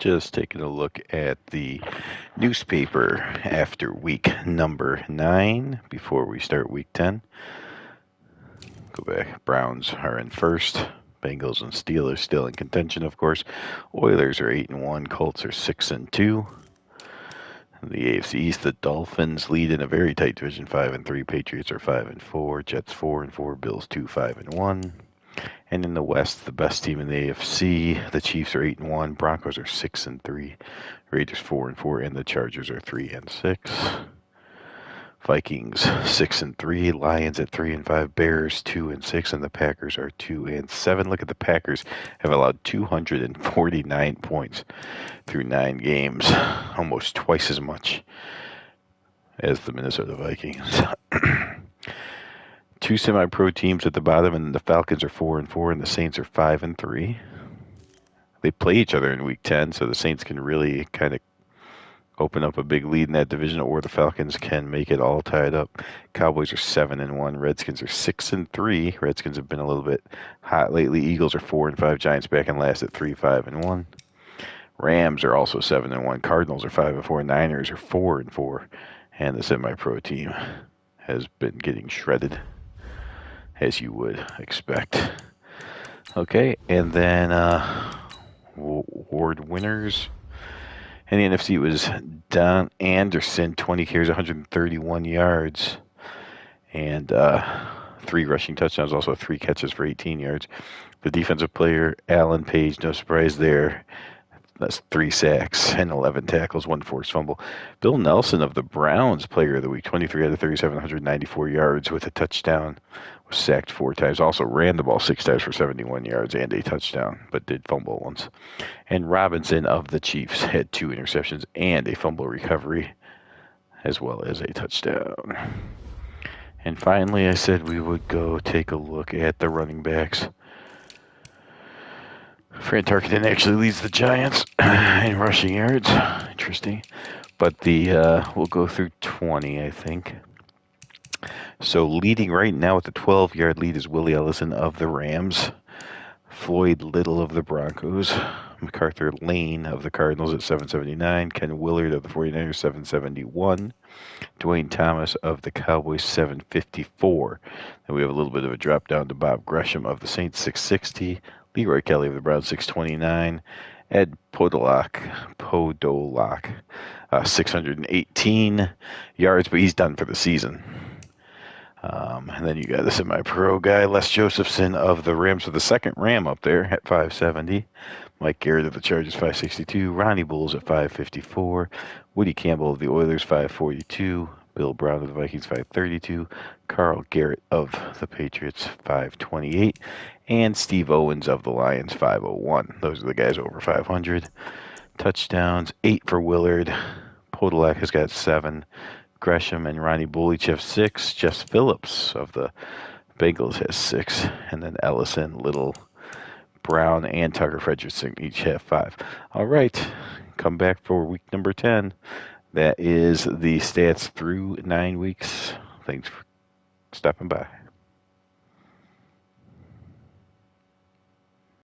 Just taking a look at the newspaper after week number 9 before we start week 10. Go back. Browns are in first. Bengals and Steelers still in contention, of course. Oilers are 8-1. Colts are 6-2. The AFC East, the Dolphins lead in a very tight division, 5-3. Patriots are 5-4. Jets 4-4. Bills 2-5-1. And in the West, the best team in the AFC, the Chiefs are 8-1, Broncos are 6-3, Raiders 4-4, and the Chargers are 3-6. Vikings 6-3, Lions at 3-5, Bears 2-6, and the Packers are 2-7. Look at the Packers have allowed 249 points through 9 games, almost twice as much as the Minnesota Vikings. 2 semi-pro teams at the bottom, and the Falcons are 4-4, and the Saints are 5-3. They play each other in Week 10, so the Saints can really kind of open up a big lead in that division, or the Falcons can make it all tied up. Cowboys are 7-1. Redskins are 6-3. Redskins have been a little bit hot lately. Eagles are 4-5. Giants back in last at 3-5-1. Rams are also 7-1. Cardinals are 5-4. Niners are 4-4, and the semi-pro team has been getting shredded, as you would expect. Okay, and then award winners. In the NFC, it was Don Anderson, 20 carries, 131 yards, and 3 rushing touchdowns, also 3 catches for 18 yards. The defensive player, Alan Page, no surprise there. That's 3 sacks and 11 tackles, 1 forced fumble. Bill Nelson of the Browns, player of the week, 23 out of 37, 194 yards with a touchdown. Was sacked 4 times. Also ran the ball 6 times for 71 yards and a touchdown, but did fumble once. And Robinson of the Chiefs had 2 interceptions and a fumble recovery, as well as a touchdown. And finally, I said we would go take a look at the running backs. Fran Tarkenton actually leads the Giants in rushing yards. Interesting. But we'll go through 20, I think. So leading right now with the 12-yard lead is Willie Ellison of the Rams. Floyd Little of the Broncos. MacArthur Lane of the Cardinals at 779. Ken Willard of the 49ers, 771. Dwayne Thomas of the Cowboys, 754. Then we have a little bit of a drop down to Bob Gresham of the Saints, 660. Leroy Kelly of the Browns, 629. Ed Podolak, 618 yards, but he's done for the season. And then you got the semi-pro guy, Les Josephson of the Rams, with the second Ram up there at 570. Mike Garrett of the Chargers, 562. Ronnie Bulls at 554. Woody Campbell of the Oilers, 542. Bill Brown of the Vikings, 532. Carl Garrett of the Patriots, 528. And Steve Owens of the Lions, 501. Those are the guys over 500. Touchdowns, 8 for Willard. Podolak has got 7. Gresham and Ronnie Bull each have 6. Jess Phillips of the Bengals has 6. And then Ellison, Little, Brown, and Tucker Frederickson each have 5. All right, come back for week number 10. That is the stats through 9 weeks. Thanks for stopping by.